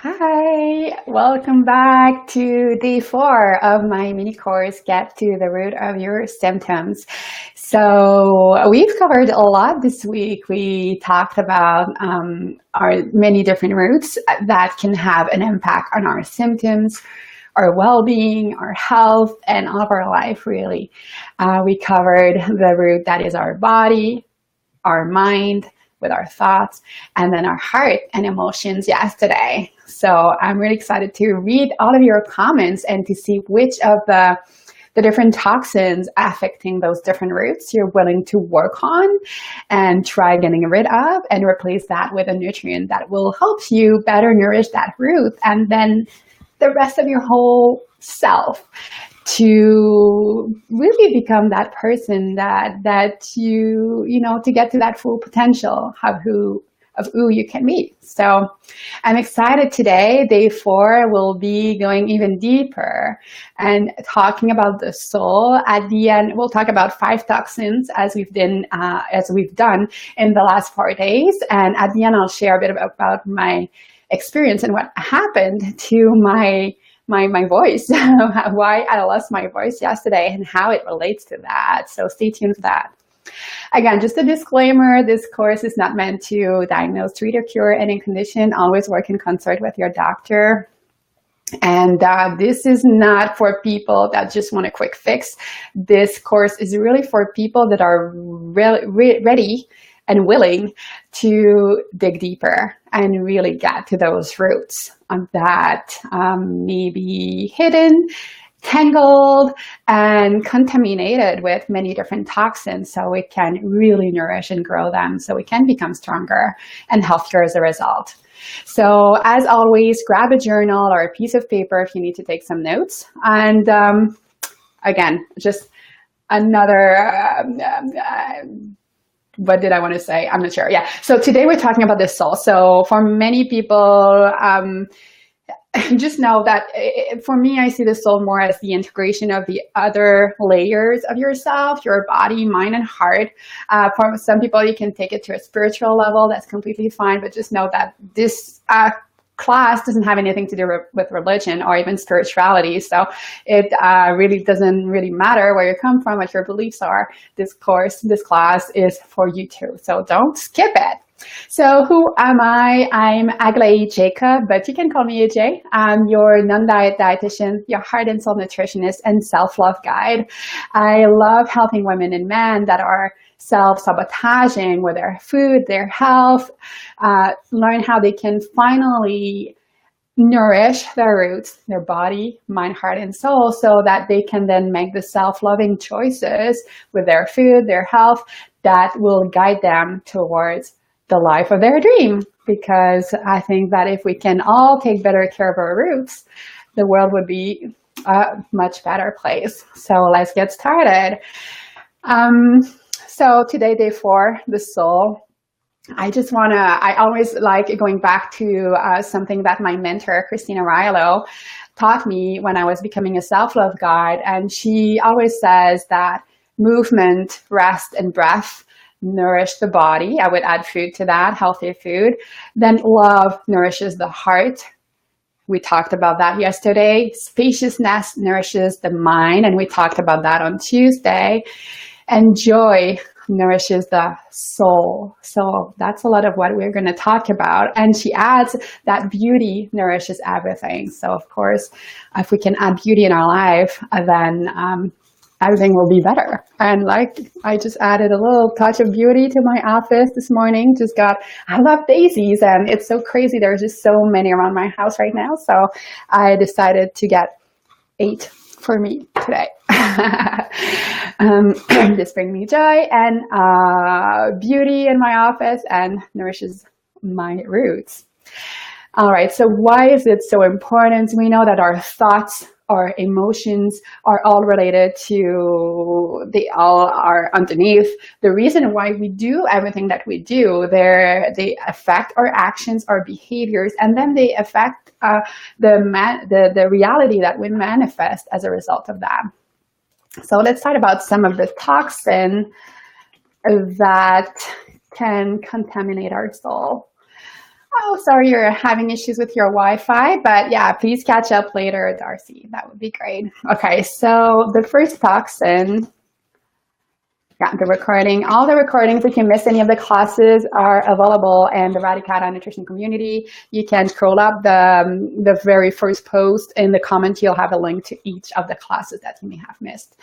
Hi, welcome back to day 4 of my mini course, Get to the Root of Your Symptoms. So we've covered a lot this week. We talked about our many different roots that can have an impact on our symptoms, our well-being, our health, and all of our life, really. We covered the root that is our body, our mind, with our thoughts, and then our heart and emotions yesterday. So I'm really excited to read all of your comments and to see which of the different toxins affecting those different roots you're willing to work on and try getting rid of and replace that with a nutrient that will help you better nourish that root and then the rest of your whole self to really become that person that you know, to get to that full potential of who you can be. So I'm excited today. Day 4 will be going even deeper and talking about the soul. At the end, we'll talk about 5 toxins as we've done in the last 4 days. And at the end, I'll share a bit about my experience and what happened to my voice, why I lost my voice yesterday and how it relates to that. So stay tuned for that. Again, just a disclaimer, this course is not meant to diagnose, treat, or cure any condition. Always work in concert with your doctor. And this is not for people that just want a quick fix. This course is really for people that are ready and willing to dig deeper and really get to those roots that may be hidden, tangled, and contaminated with many different toxins, so we can really nourish and grow them so we can become stronger and healthier as a result. So as always, grab a journal or a piece of paper if you need to take some notes. And again, just another what did I want to say? I'm not sure. Yeah. So today we're talking about the soul. So for many people, just know that for me, I see the soul more as the integration of the other layers of yourself, your body, mind, and heart. For some people, you can take it to a spiritual level. That's completely fine. But just know that this class doesn't have anything to do with religion or even spirituality. So it really doesn't really matter where you come from, what your beliefs are. This class is for you too. So don't skip it. So who am I? I'm Aglaé Jacob, but you can call me AJ. I'm your non-diet dietitian, your heart and soul nutritionist, and self-love guide. I love helping women and men that are self-sabotaging with their food, their health, learn how they can finally nourish their roots, their body, mind, heart, and soul, so that they can then make the self-loving choices with their food, their health, that will guide them towards the life of their dream. Because I think that if we can all take better care of our roots, the world would be a much better place. So let's get started. So today, day 4, the soul. I always like going back to something that my mentor, Christina Rilo, taught me when I was becoming a self-love guide. And she always says that movement, rest, and breath nourish the body. I would add food to that, healthy food. Then love nourishes the heart. We talked about that yesterday. Spaciousness nourishes the mind, and we talked about that on Tuesday. And joy nourishes the soul. So that's a lot of what we're going to talk about. And she adds that beauty nourishes everything. So of course, if we can add beauty in our life, then everything will be better. And like, I just added a little touch of beauty to my office this morning. I love daisies, and it's so crazy. There's just so many around my house right now. So I decided to get 8 for me today. This brings me joy and beauty in my office and nourishes my roots. All right, so why is it so important? We know that our thoughts, our emotions are all related to, they all are underneath the reason why we do everything that we do. They affect our actions, our behaviors, and then they affect the reality that we manifest as a result of that. So let's talk about some of the toxin that can contaminate our soul. Oh, sorry you're having issues with your Wi-Fi, but yeah, please catch up later, Darcy. That would be great. Okay, so the first toxin, yeah, the recording. All the recordings, if you miss any of the classes, are available in the Radicata Nutrition community. You can scroll up the very first post. In the comment, you'll have a link to each of the classes that you may have missed.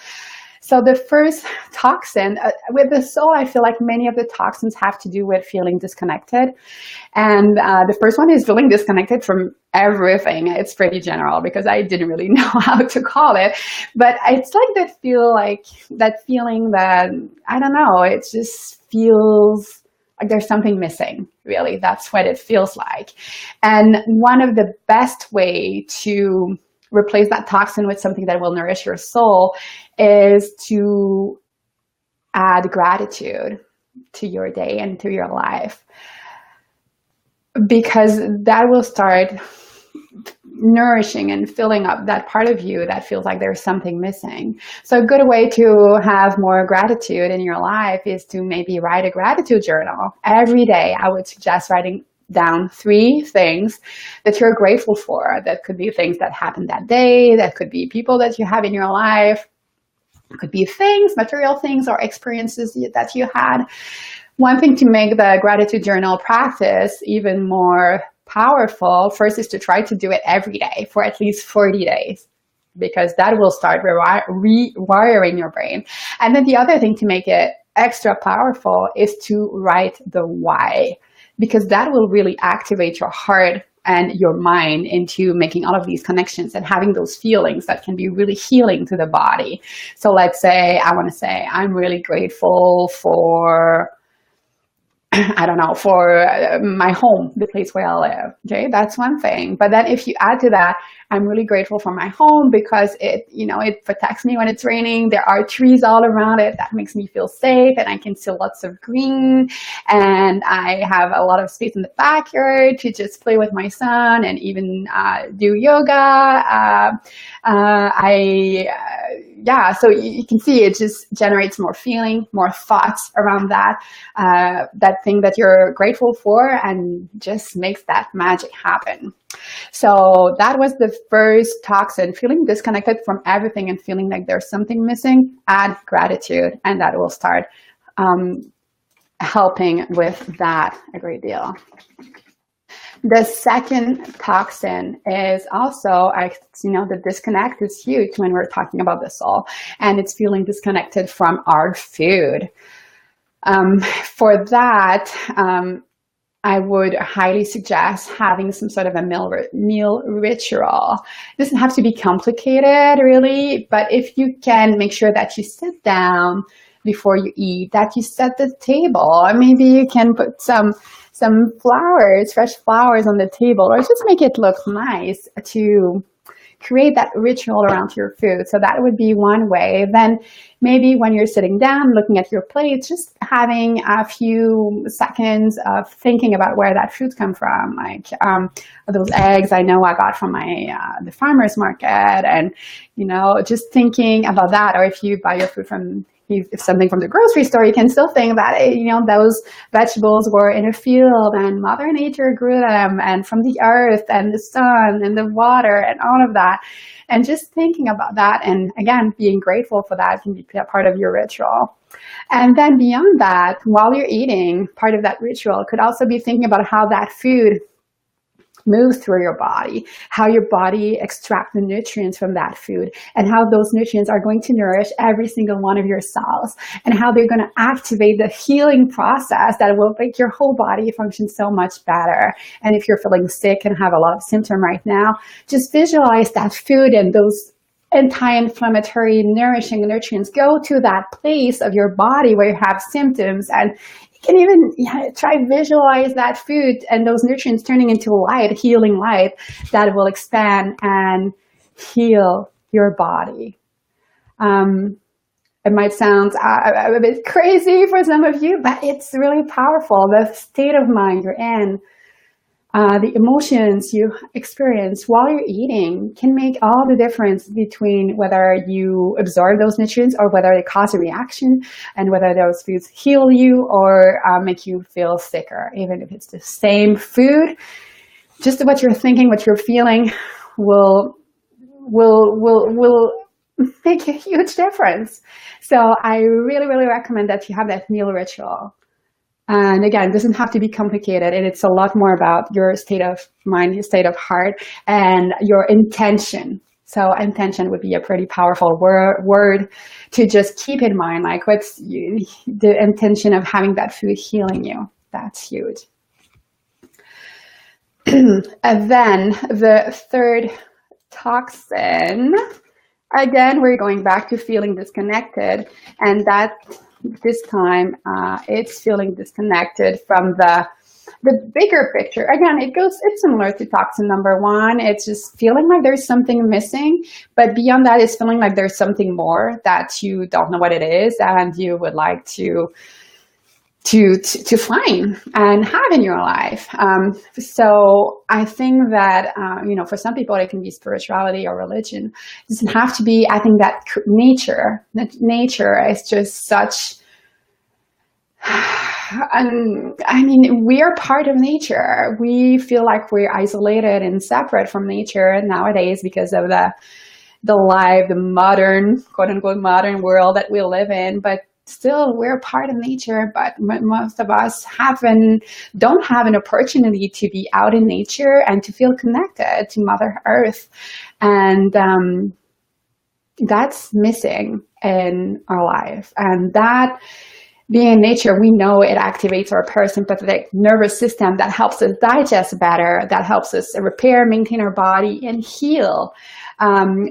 So the first toxin, with the soul, I feel like many of the toxins have to do with feeling disconnected. And the first one is feeling disconnected from everything. It's pretty general because I didn't really know how to call it. But it's like that feeling that, I don't know, it just feels like there's something missing, really. That's what it feels like. And one of the best way to replace that toxin with something that will nourish your soul is to add gratitude to your day and to your life, because that will start nourishing and filling up that part of you that feels like there's something missing. So a good way to have more gratitude in your life is to maybe write a gratitude journal every day. I would suggest writing down 3 things that you're grateful for. That could be things that happened that day. That could be people that you have in your life. It could be things, material things, or experiences that you had. One thing to make the gratitude journal practice even more powerful, first, is to try to do it every day for at least 40 days, because that will start rewiring your brain. And then the other thing to make it extra powerful is to write the why, because that will really activate your heart and your mind into making all of these connections and having those feelings that can be really healing to the body. So let's say I want to say, I'm really grateful for, I don't know, for my home, the place where I live. Okay, that's one thing. But then if you add to that, I'm really grateful for my home because it protects me when it's raining. There are trees all around it. That makes me feel safe, and I can see lots of green. And I have a lot of space in the backyard to just play with my son and even do yoga. So you can see it just generates more feeling, more thoughts around that thing that you're grateful for, and just makes that magic happen. So that was the first toxin, feeling disconnected from everything and feeling like there's something missing. Add gratitude, and that will start helping with that a great deal. The second toxin is also, the disconnect is huge when we're talking about the soul, and it's feeling disconnected from our food. For that, I would highly suggest having some sort of a meal ritual. It doesn't have to be complicated, really, but if you can make sure that you sit down before you eat, that you set the table, or maybe you can put some flowers, fresh flowers on the table, or just make it look nice to create that ritual around your food. So that would be one way. Then maybe when you're sitting down, looking at your plate, just having a few seconds of thinking about where that food's come from. Like those eggs I know I got from the farmer's market, and just thinking about that. Or if you buy your food from something from the grocery store, you can still think that those vegetables were in a field and Mother Nature grew them, and from the earth and the sun and the water and all of that. And just thinking about that, and again, being grateful for that, can be a part of your ritual. And then beyond that, while you're eating, part of that ritual could also be thinking about how that food moves through your body, how your body extracts the nutrients from that food, and how those nutrients are going to nourish every single one of your cells, and how they're going to activate the healing process that will make your whole body function so much better. And if you're feeling sick and have a lot of symptom right now, just visualize that food and those anti-inflammatory, nourishing nutrients go to that place of your body where you have symptoms, and you can even try visualize that food and those nutrients turning into light, healing light that will expand and heal your body. It might sound a bit crazy for some of you, but it's really powerful. The state of mind you're in The emotions you experience while you're eating can make all the difference between whether you absorb those nutrients or whether they cause a reaction, and whether those foods heal you or make you feel sicker. Even if it's the same food, just what you're thinking, what you're feeling will make a huge difference. So I really, really recommend that you have that meal ritual. And again, it doesn't have to be complicated, and it's a lot more about your state of mind, your state of heart, and your intention. So intention would be a pretty powerful word to just keep in mind, like what's the intention of having that food healing you. That's huge. And then the third toxin, again, we're going back to feeling disconnected, and that this time it's feeling disconnected from the bigger picture. Again, it's similar to toxin number one. It's just feeling like there's something missing, but beyond that, it's feeling like there's something more that you don't know what it is, and you would like to find and have in your life. So I think that, for some people, it can be spirituality or religion. It doesn't have to be. I think that nature is just such, we are part of nature. We feel like we're isolated and separate from nature nowadays because of the modern, quote unquote, modern world that we live in. But still, we're part of nature, but most of us don't have an opportunity to be out in nature and to feel connected to Mother Earth. And that's missing in our life. And that being in nature, we know it activates our parasympathetic nervous system that helps us digest better, that helps us repair, maintain our body, and heal.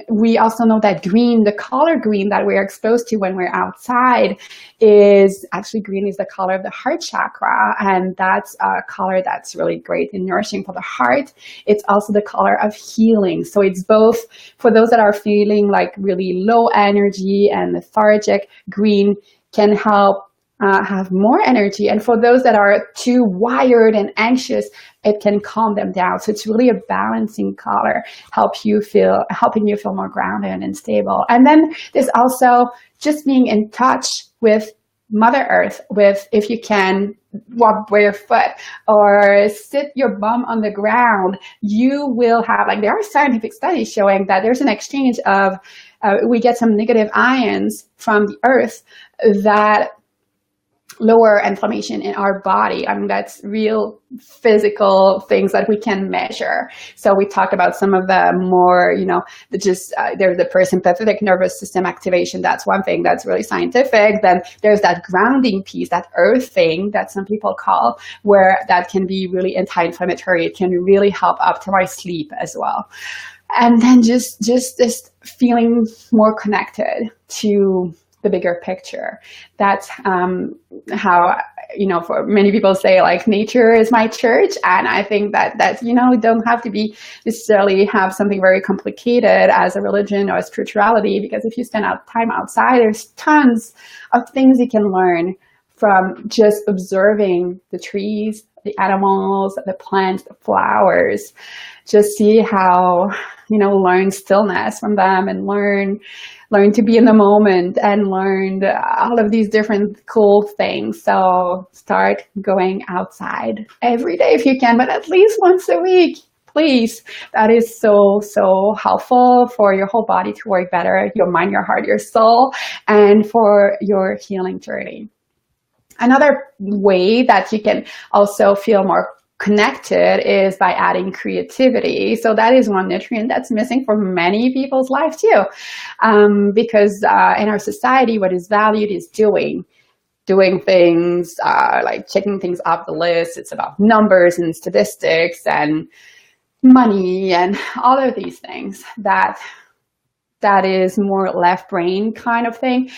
We also know that green, the color green that we're exposed to when we're outside, green is the color of the heart chakra, and that's a color that's really great and nourishing for the heart. It's also the color of healing. So it's both for those that are feeling like really low energy and lethargic. Green can help have more energy, and for those that are too wired and anxious, it can calm them down. So it's really a balancing color, helping you feel more grounded and stable. And then there's also just being in touch with Mother Earth, if you can walk barefoot or sit your bum on the ground, you will have, there are scientific studies showing that there's an exchange of, we get some negative ions from the earth that lower inflammation in our body. That's real physical things that we can measure. So we talked about some of the more, there's the parasympathetic nervous system activation. That's one thing that's really scientific. Then there's that grounding piece, that earth thing that some people call, where that can be really anti-inflammatory. It can really help optimize sleep as well. And then just this feeling more connected to the bigger picture. That's how, for many people say, nature is my church. And I think that you don't have to be necessarily have something very complicated as a religion or a spirituality, because if you spend time outside, there's tons of things you can learn from just observing the trees, the animals, the plants, the flowers. Just see how, learn stillness from them, and learn to be in the moment, and learn all of these different cool things. So start going outside every day if you can, but at least once a week, please. That is so, so helpful for your whole body to work better, your mind, your heart, your soul, and for your healing journey. Another way that you can also feel more connected is by adding creativity. So that is one nutrient that's missing for many people's life too, because in our society, what is valued is doing things, like checking things off the list. It's about numbers and statistics and money and all of these things. That is more left brain kind of thing.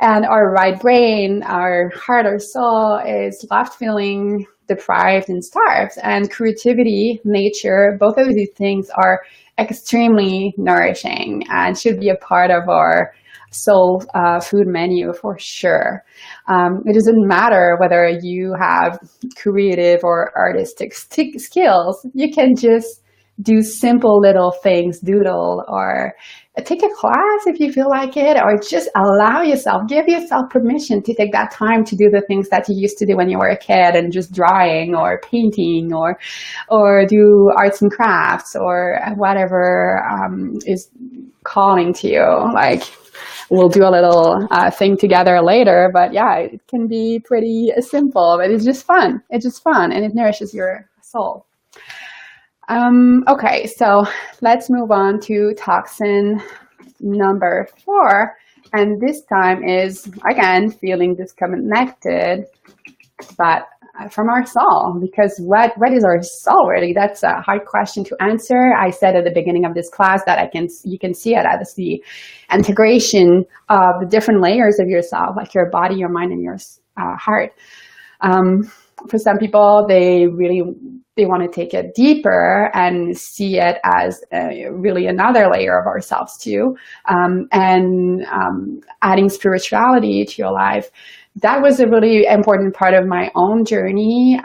And our right brain, our heart, our soul is left feeling deprived and starved. And creativity, nature, both of these things are extremely nourishing and should be a part of our soul food menu for sure. It doesn't matter whether you have creative or artistic skills. You can just do simple little things, doodle, or take a class if you feel like it, or just allow yourself, give yourself permission to take that time to do the things that you used to do when you were a kid, and just drawing or painting or do arts and crafts or whatever is calling to you. Like, we'll do a little thing together later, but yeah, it can be pretty simple, but it's just fun. It's just fun, and it nourishes your soul. Okay, so let's move on to toxin number 4. And this time is, again, feeling disconnected, but from our soul. Because what is our soul really? That's a hard question to answer. I said at the beginning of this class that you can see it as the integration of the different layers of yourself, like your body, your mind, and your heart. For some people, they want to take it deeper and see it as really another layer of ourselves too, and adding spirituality to your life. That was a really important part of my own journey.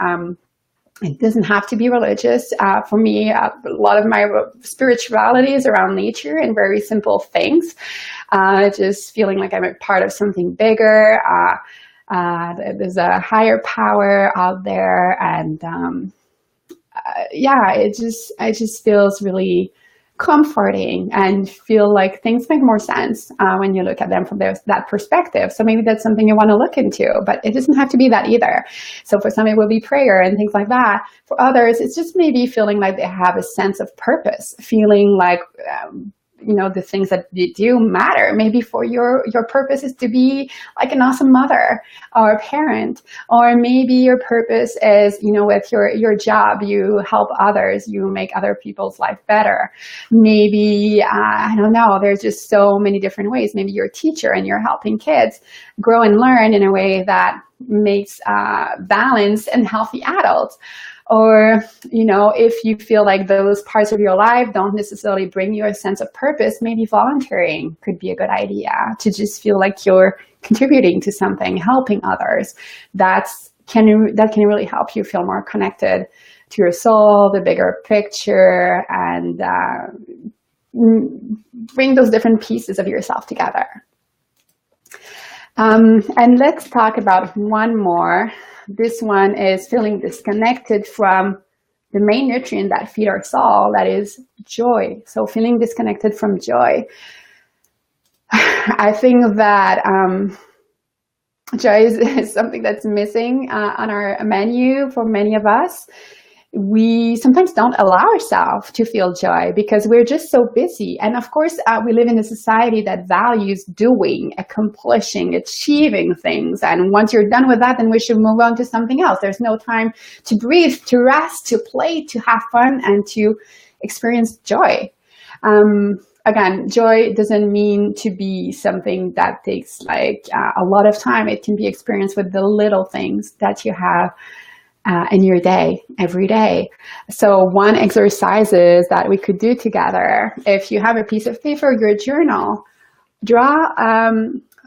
It doesn't have to be religious. For me, a lot of my spirituality is around nature and very simple things. Just feeling like I'm a part of something bigger. There's a higher power out there, and yeah, it just feels really comforting, and feel like things make more sense when you look at them from that perspective. So maybe that's something you want to look into, but it doesn't have to be that either. So for some, it will be prayer and things like that. For others, it's just maybe feeling like they have a sense of purpose, feeling like the things that you do matter. Maybe for your purpose is to be like an awesome mother or a parent, or maybe your purpose is, with your job, you help others, you make other people's life better. Maybe, I don't know, there's just so many different ways. Maybe you're a teacher and you're helping kids grow and learn in a way that makes balanced and healthy adults. Or, if you feel like those parts of your life don't necessarily bring you a sense of purpose, maybe volunteering could be a good idea, to just feel like you're contributing to something, helping others. That can really help you feel more connected to your soul, the bigger picture, and bring those different pieces of yourself together. And let's talk about one more. This one is feeling disconnected from the main nutrient that feeds our soul, that is joy. So feeling disconnected from joy. I think that joy is something that's missing on our menu for many of us. We sometimes don't allow ourselves to feel joy because we're just so busy. And of course, we live in a society that values doing, accomplishing, achieving things. And once you're done with that, then we should move on to something else. There's no time to breathe, to rest, to play, to have fun, and to experience joy. Again, joy doesn't mean to be something that takes a lot of time. It can be experienced with the little things that you have in your day, every day. So one exercises that we could do together, if you have a piece of paper, your journal, draw,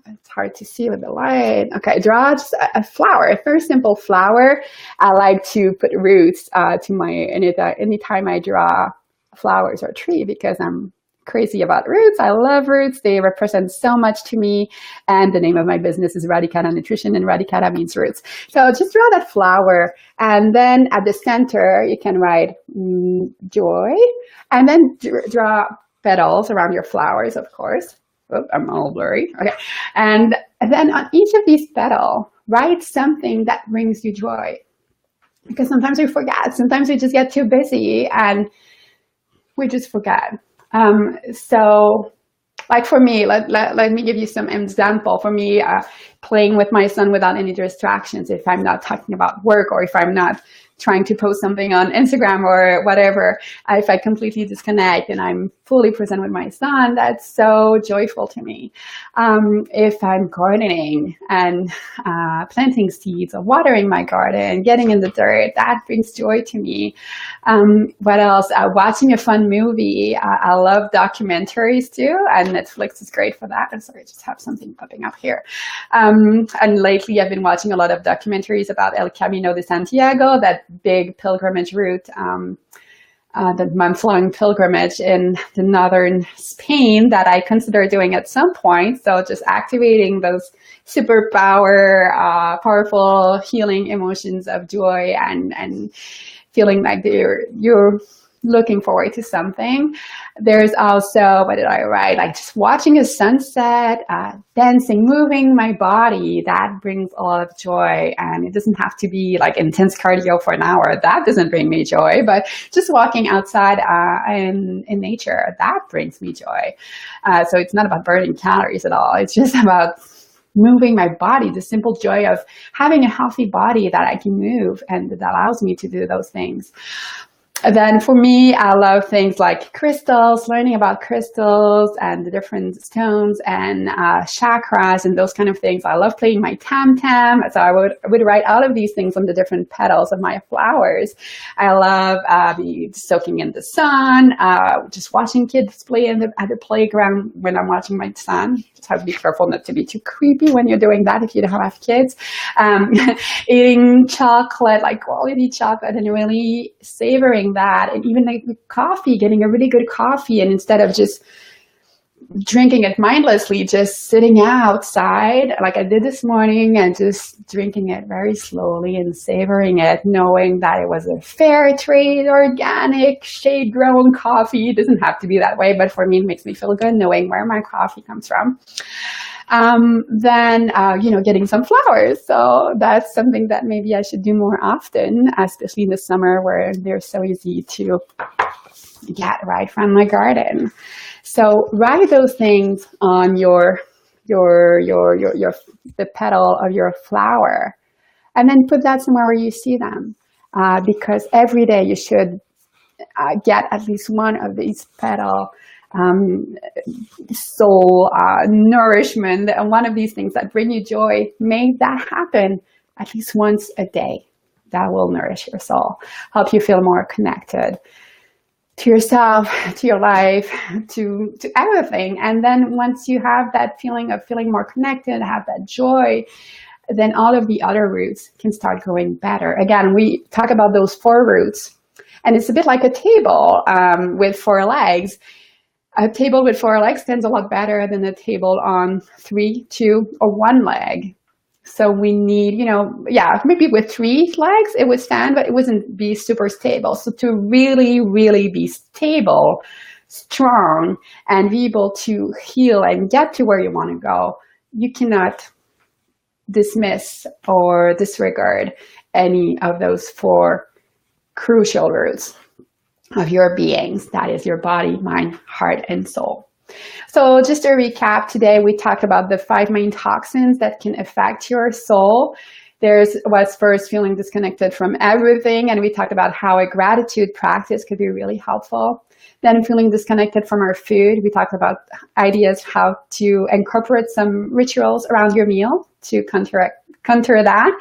it's hard to see with the light. Okay, draw just a flower, a very simple flower. I like to put roots to anytime I draw flowers or a tree, because I'm crazy about roots. I love roots. They represent so much to me. And the name of my business is Radicata Nutrition, and Radicata means roots. So just draw that flower. And then at the center, you can write joy. And then draw petals around your flowers, of course. Oh, I'm all blurry. Okay. And then on each of these petals, write something that brings you joy. Because sometimes we forget. Sometimes we just get too busy and we just forget. So like for me, let me give you some example. For me, playing with my son without any distractions, if I'm not talking about work, or if I'm not trying to post something on Instagram or whatever, if I completely disconnect and I'm fully present with my son, that's so joyful to me. If I'm gardening and planting seeds or watering my garden, getting in the dirt, that brings joy to me. What else? Watching a fun movie. I love documentaries too, and Netflix is great for that. I'm sorry, I just have something popping up here. And lately I've been watching a lot of documentaries about El Camino de Santiago, that big pilgrimage route, the month-long pilgrimage in the northern Spain that I consider doing at some point. So just activating those powerful healing emotions of joy and feeling like you're looking forward to something. There's also, what did I write? Like just watching a sunset, dancing, moving my body. That brings a lot of joy. And it doesn't have to be like intense cardio for an hour. That doesn't bring me joy. But just walking outside in nature, that brings me joy. So it's not about burning calories at all. It's just about moving my body, the simple joy of having a healthy body that I can move and that allows me to do those things. Then for me, I love things like crystals, learning about crystals and the different stones and chakras and those kind of things. I love playing my tam-tam. So I would write all of these things on the different petals of my flowers. I love soaking in the sun, just watching kids play at the playground when I'm watching my son. Just have to be careful not to be too creepy when you're doing that if you don't have kids. Eating chocolate, like quality chocolate, and really savoring that. And even like with coffee, getting a really good coffee, and instead of just drinking it mindlessly, just sitting outside like I did this morning and just drinking it very slowly and savoring it, knowing that it was a fair trade, organic, shade grown coffee. It doesn't have to be that way, but for me, it makes me feel good knowing where my coffee comes from. Then getting some flowers. So that's something that maybe I should do more often, especially in the summer where they're so easy to get right from my garden. So write those things on the petal of your flower, and then put that somewhere where you see them, because every day you should get at least one of these petal soul nourishment, and one of these things that bring you joy. Make that happen at least once a day. That will nourish your soul, help you feel more connected to yourself, to your life, to everything. And then once you have that feeling of feeling more connected, have that joy, then all of the other roots can start growing better. Again, we talk about those 4 roots, and it's a bit like a table with 4 legs. A table with 4 legs stands a lot better than a table on 3, 2, or 1 leg. So we need, maybe with 3 legs it would stand, but it wouldn't be super stable. So to really, really be stable, strong, and be able to heal and get to where you want to go, you cannot dismiss or disregard any of those 4 crucial roots of your beings. That is your body, mind, heart, and soul. So just to recap, today we talked about the 5 main toxins that can affect your soul. Was first feeling disconnected from everything, and we talked about how a gratitude practice could be really helpful. Then feeling disconnected from our food, we talked about ideas how to incorporate some rituals around your meal to counter that.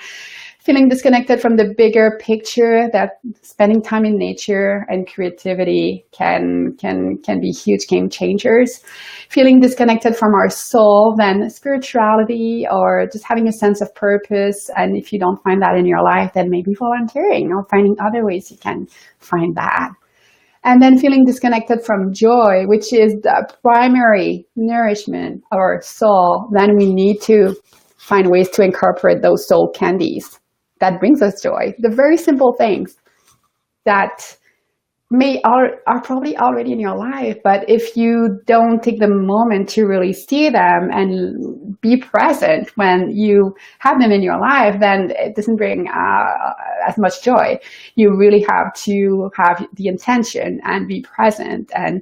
Feeling disconnected from the bigger picture, that spending time in nature and creativity can be huge game changers. Feeling disconnected from our soul, then spirituality or just having a sense of purpose. And if you don't find that in your life, then maybe volunteering or finding other ways you can find that. And then feeling disconnected from joy, which is the primary nourishment of our soul, then we need to find ways to incorporate those soul candies that brings us joy. The very simple things that are probably already in your life, but if you don't take the moment to really see them and be present when you have them in your life, then it doesn't bring as much joy. You really have to have the intention and be present, and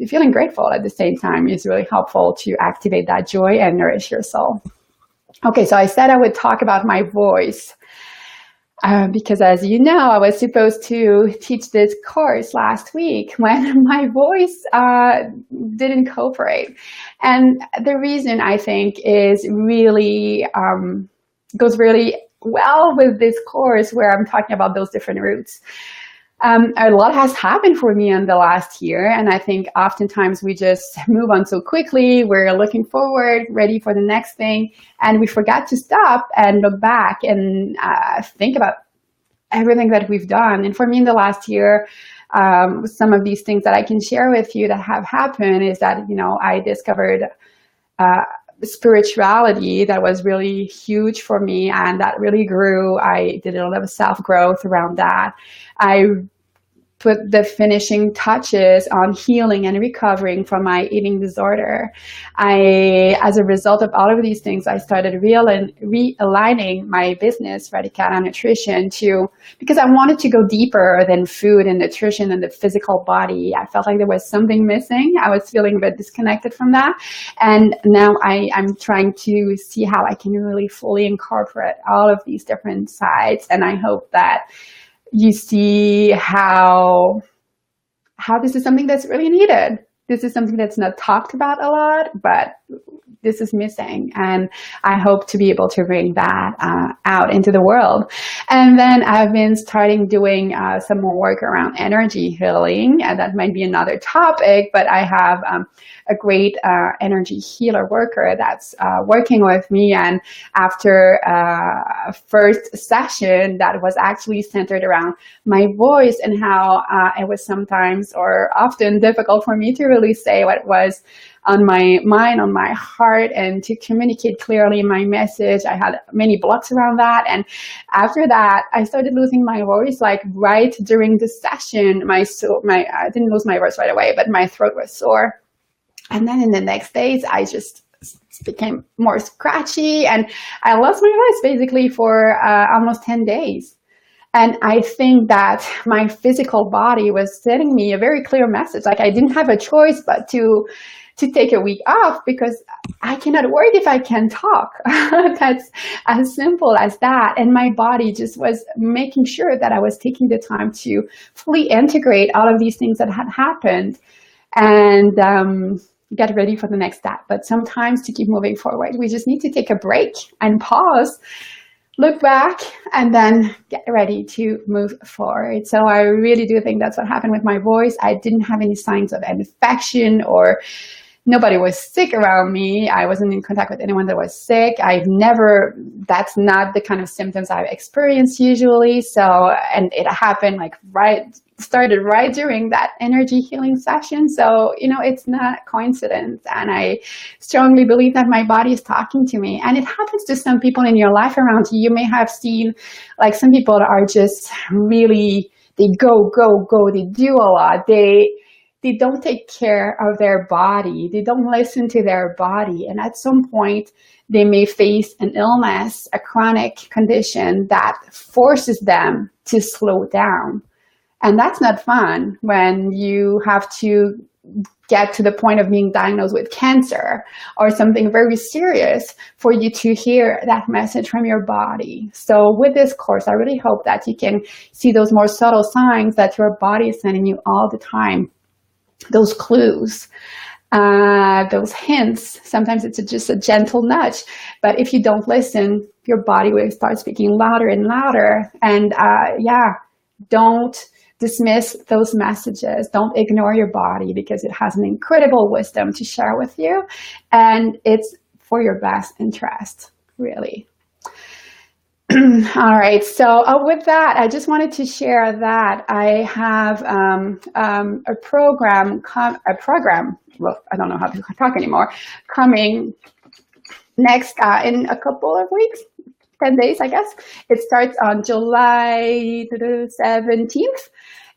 feeling grateful at the same time is really helpful to activate that joy and nourish your soul. Okay, so I said I would talk about my voice. Because as you know, I was supposed to teach this course last week when my voice didn't cooperate. And the reason, I think, is really goes really well with this course where I'm talking about those different roots. A lot has happened for me in the last year, and I think oftentimes we just move on so quickly. We're looking forward, ready for the next thing, and we forget to stop and look back and think about everything that we've done. And for me in the last year, some of these things that I can share with you that have happened is that, I discovered spirituality that was really huge for me, and that really grew. I did a lot of self-growth around that. I put the finishing touches on healing and recovering from my eating disorder. As a result of all of these things, I started realigning my business, Radicata Nutrition, because I wanted to go deeper than food and nutrition and the physical body. I felt like there was something missing. I was feeling a bit disconnected from that. And now I'm trying to see how I can really fully incorporate all of these different sides. And I hope that you see how this is something that's really needed. This is something that's not talked about a lot, but this is missing. And I hope to be able to bring that out into the world. And then I've been starting doing some more work around energy healing. And that might be another topic, but I have a great energy healer worker that's working with me. And after a first session that was actually centered around my voice and how it was sometimes or often difficult for me to really say what was on my mind, on my heart, and to communicate clearly my message. I had many blocks around that. And after that, I started losing my voice, like right during the session. I didn't lose my voice right away, but my throat was sore. And then in the next days, I just became more scratchy, and I lost my voice basically for almost 10 days. And I think that my physical body was sending me a very clear message. Like I didn't have a choice but to take a week off, because I cannot work if I can't talk. That's as simple as that. And my body just was making sure that I was taking the time to fully integrate all of these things that had happened and get ready for the next step. But sometimes to keep moving forward, we just need to take a break and pause, look back, and then get ready to move forward. So I really do think that's what happened with my voice. I didn't have any signs of infection, or nobody was sick around me. I wasn't in contact with anyone that was sick. That's not the kind of symptoms I've experienced usually. So, and it happened started right during that energy healing session. So, it's not coincidence. And I strongly believe that my body is talking to me. And it happens to some people in your life around you. You may have seen, like, some people are just really, they go, they do a lot. They don't take care of their body. They don't listen to their body. And at some point, they may face an illness, a chronic condition that forces them to slow down. And that's not fun when you have to get to the point of being diagnosed with cancer or something very serious for you to hear that message from your body. So with this course, I really hope that you can see those more subtle signs that your body is sending you all the time. Those clues, those hints. Sometimes it's just a gentle nudge, but if you don't listen, your body will start speaking louder and louder. And don't dismiss those messages. Don't ignore your body, because it has an incredible wisdom to share with you, and it's for your best interest, really. All right. So with that, I just wanted to share that I have a program. Well, I don't know how to talk anymore. Coming next in a couple of weeks, 10 days, I guess. It starts on July 17th.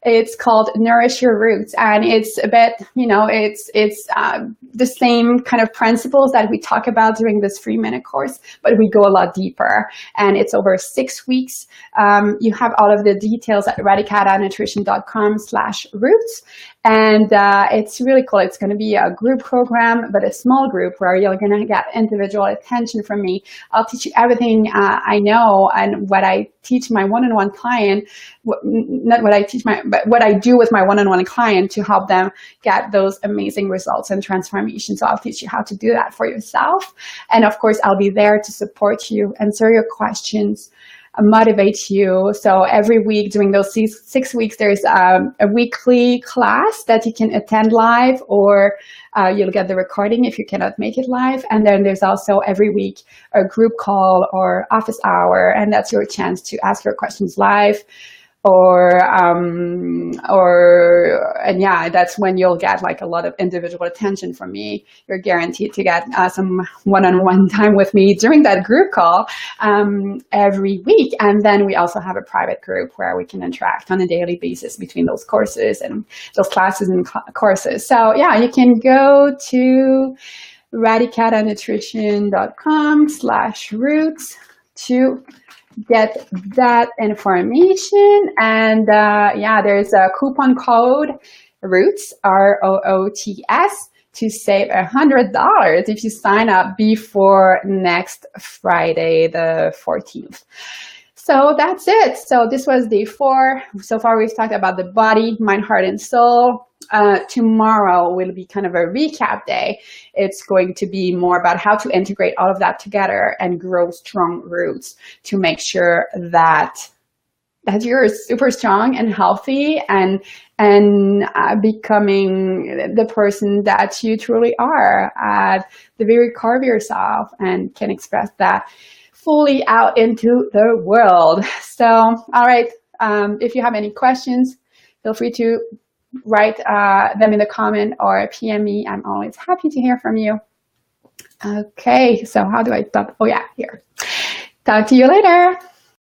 It's called Nourish Your Roots, and it's a bit, it's the same kind of principles that we talk about during this 3-minute course, but we go a lot deeper, and it's over 6 weeks. You have all of the details at radicatanutrition.com/roots, and it's really cool. It's going to be a group program, but a small group where you're going to get individual attention from me. I'll teach you everything I know and what I teach my one-on-one client, not what I teach but what I do with my one-on-one client to help them get those amazing results and transformation. So I'll teach you how to do that for yourself. And of course, I'll be there to support you, answer your questions, motivate you. So every week during those 6 weeks, there's a weekly class that you can attend live, or you'll get the recording if you cannot make it live. And then there's also every week a group call or office hour, and that's your chance to ask your questions live. And yeah, that's when you'll get like a lot of individual attention from me. You're guaranteed to get some one-on-one time with me during that group call every week. And then we also have a private group where we can interact on a daily basis between those courses and those classes and courses. So yeah, you can go to radicatanutrition.com/roots to get that information. And yeah, there's a coupon code ROOTS, ROOTS, to save $100 if you sign up before next Friday, the 14th. So that's it. So this was day 4. So far, we've talked about the body, mind, heart, and soul. Tomorrow will be kind of a recap day. It's going to be more about how to integrate all of that together and grow strong roots to make sure that you're super strong and healthy and becoming the person that you truly are at the very core of yourself, and can express that fully out into the world. So, all right. If you have any questions, feel free to write them in the comment or PM me. I'm always happy to hear from you. Okay, so how do I stop? Oh yeah, here. Talk to you later.